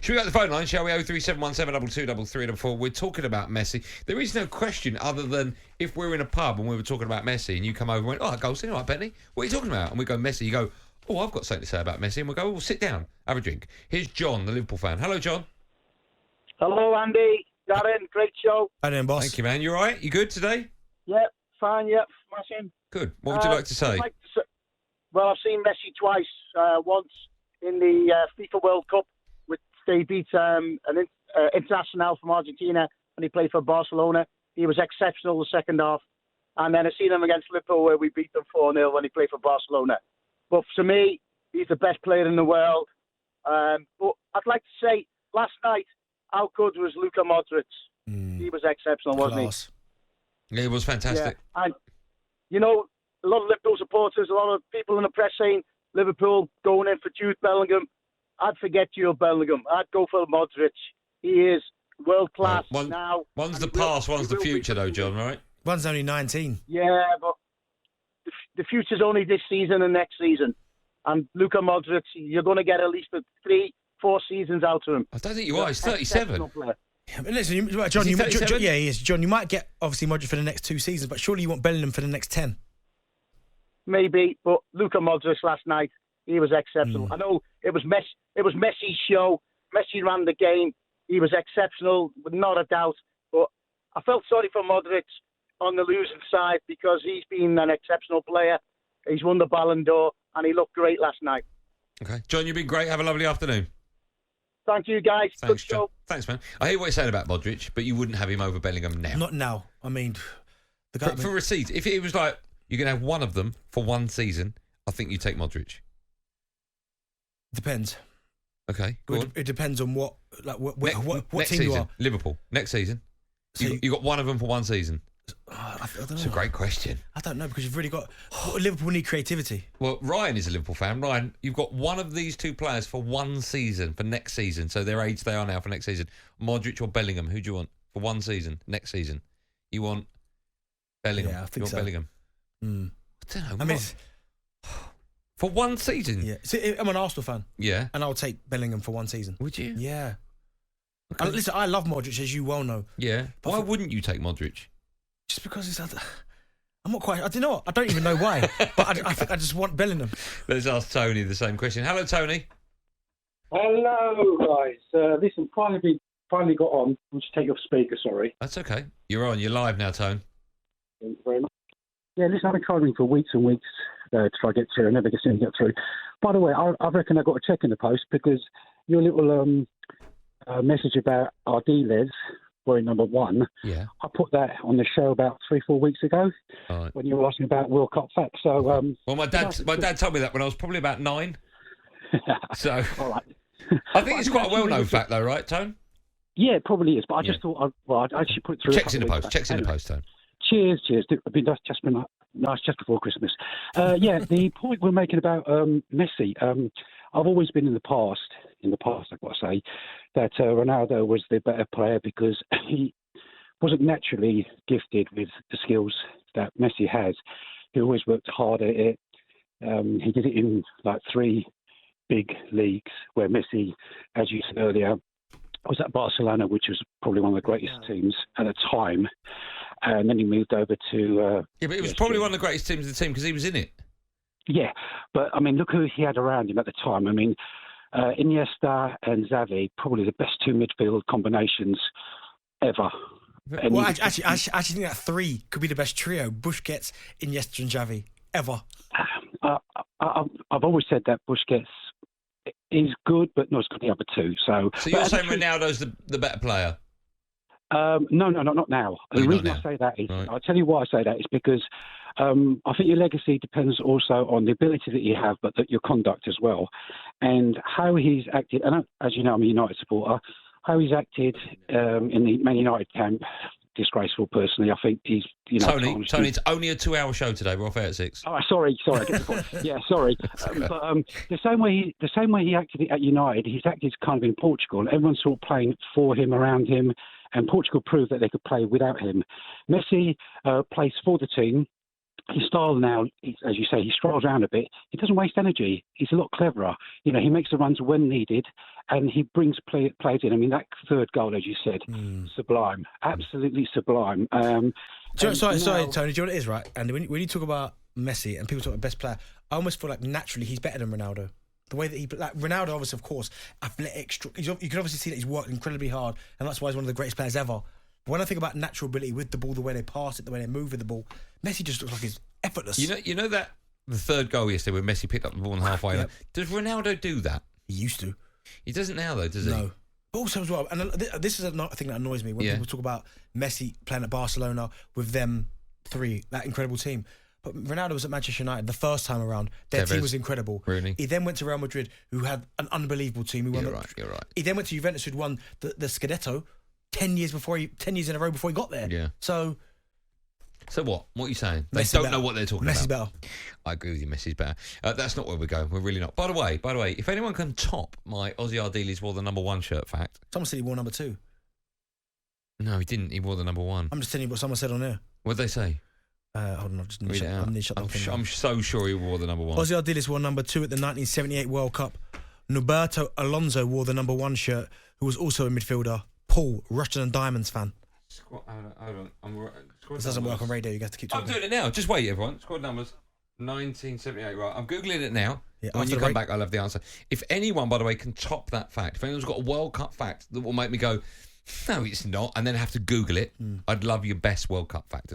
Should we go to the phone line, shall we? 03717223344. We're talking about Messi. There is no question other than if we're in a pub and we were talking about Messi and you come over and went, oh, Golson, all right, Bentley, what are you talking about? And we go, Messi. You go, oh, I've got something to say about Messi. And we go, oh, sit down, have a drink. Here's John, the Liverpool fan. Hello, John. Hello, Andy. Darren, great show. How doing, boss? Thank you, man. You all right? You good today? Yep, fine, yep, smashing. Good. What would you like to say? Well, I've seen Messi twice. Once in the FIFA World Cup, they beat an international from Argentina, and he played for Barcelona. He was exceptional the second half. And then I've seen him against Liverpool, where we beat them 4-0 when he played for Barcelona. But to me, he's the best player in the world. But I'd like to say, last night, how good was Luka Modric? He was exceptional, wasn't he? Yeah, he was fantastic. Yeah. And, you know, a lot of Liverpool supporters, a lot of people in the press saying Liverpool going in for Jude Bellingham. I'd forget Jude Bellingham. I'd go for Modric. He is world class now. One's the past, one's the future, though, John, right? One's only 19. Yeah, but the future's only this season and next season. And Luka Modric, you're going to get at least 3-4 seasons out of him. I don't think you are. He's 37. Yeah, but listen, John, yeah, he is. John, you might get, obviously, Modric for the next 2 seasons, but surely you want Bellingham for the next 10. Maybe, but Luka Modric last night, he was exceptional. I know it was Messi's show. Messi ran the game. He was exceptional, not a doubt. But I felt sorry for Modric on the losing side because he's been an exceptional player. He's won the Ballon d'Or, and he looked great last night. Okay. John, you've been great. Have a lovely afternoon. Thank you, guys. Thanks, Good show. Thanks, man. I hear what you're saying about Modric, but you wouldn't have him over Bellingham now. Not now. I mean, the guy for receipts. If it was like, you're going to have one of them for one season, I think you take Modric. Depends. Okay, go on. It depends on what next team season, you are. Liverpool, next season. So you got one of them for one season. I don't know. It's a great question. I don't know because you've really got... Liverpool need creativity. Well, Ryan is a Liverpool fan. Ryan, you've got one of these two players for one season, for next season. So their age they are now for next season. Modric or Bellingham, who do you want for one season, next season? You want Bellingham. Yeah, I think so. Bellingham. I don't know. mean... For one season? Yeah. See, I'm an Arsenal fan. Yeah. And I'll take Bellingham for one season. Would you? Yeah. Okay. And listen, I love Modric, as you well know. Yeah. But why wouldn't you take Modric? Just because it's... I'm not quite... I don't know. I don't even know why. But I think I just want Bellingham. Let's ask Tony the same question. Hello, Tony. Hello, guys. Listen, finally got on. I'll just take you off speaker, sorry. That's okay. You're on. You're live now, Tone. Thank you very much. Yeah, listen, I've been trying for weeks and weeks to try to get through. I never seem to get through. By the way, I reckon I got a check in the post because your little message about our D-Leds wearing number 1, yeah, I put that on the show about 3-4 weeks ago when you were asking about World Cup facts. So, well, my dad told me that when I was probably about 9. So, all right. I think it's quite a well-known fact, though, right, Tone? Yeah, it probably is. But I just thought, I should put it through. Checks in the post. Checks in the post, Tone. Cheers. That's just been nice just before Christmas. Yeah, the point we're making about Messi, I've always been in the past, I've got to say, that Ronaldo was the better player because he wasn't naturally gifted with the skills that Messi has. He always worked hard at it. He did it in like 3 big leagues where Messi, as you said earlier, was at Barcelona, which was probably one of the greatest teams at the time. And then he moved over to... yeah, but it was probably one of the greatest teams in the team because he was in it. Yeah, but, I mean, look who he had around him at the time. I mean, Iniesta and Xavi, probably the best 2 midfield combinations ever. Well, actually think that 3 could be the best trio. Busquets, Iniesta and Xavi, ever. I've always said that Busquets is good, but not as good as the other 2. So you're saying Ronaldo's the better player? No, not now. The reason I say that is, right. I'll tell you why I say that is because I think your legacy depends also on the ability that you have, but your conduct as well, and how he's acted. And as you know, I'm a United supporter. How he's acted in the Man United camp, disgraceful. Personally, I think he's Tony, it's only a 2-hour show today. We're off air at 6. Oh, sorry. I get the point. Yeah, sorry. But the same way he acted at United, he's acted kind of in Portugal. Everyone's sort of playing for him, around him. And Portugal proved that they could play without him. Messi plays for the team. his style now, as you say, he strolls around a bit. He doesn't waste energy. He's a lot cleverer. You know, he makes the runs when needed, and he brings players in. I mean, that third goal, as you said, sublime, absolutely sublime. Sorry, Tony. Do you know what it is, right? And when you talk about Messi and people talk about best player, I almost feel like naturally he's better than Ronaldo. The way that Ronaldo, obviously, of course, athletic. You can obviously see that he's worked incredibly hard, and that's why he's one of the greatest players ever. But when I think about natural ability with the ball, the way they pass it, the way they move with the ball, Messi just looks like he's effortless. You know that the third goal yesterday when Messi picked up the ball in halfway line. Does Ronaldo do that? He used to. He doesn't now, though, does he? No. But also as well, and this is a thing that annoys me when people talk about Messi playing at Barcelona with them three, that incredible team. But Ronaldo was at Manchester United the first time around. Their team was incredible. Really? He then went to Real Madrid, who had an unbelievable team. You're right. He then went to Juventus, who'd won the Scudetto 10 years in a row before he got there. Yeah. So what? What are you saying? They Messi don't better. know what they're talking Messi's about. better. I agree with you. Messi's better. That's not where we're going. We're really not. By the way, if anyone can top my Ozzy Ardiles wore the number 1 shirt fact. Someone said he wore number 2. No, he didn't. He wore the number 1. I'm just telling you what someone said on there. What'd they say? Hold on, Read it out. I'm so sure he wore the number 1. Ozzy Ardiles wore number 2 at the 1978 World Cup. Norberto Alonso wore the number 1 shirt, who was also a midfielder. Paul, Russian and Diamonds fan. Hold on. This doesn't work on radio. You have to keep talking. I'm doing it now. Just wait, everyone. Squad numbers 1978. Right. I'm Googling it now. Yeah, when you come back, I'll have the answer. If anyone, by the way, can top that fact, if anyone's got a World Cup fact that will make me go, no, it's not, and then have to Google it, I'd love your best World Cup fact.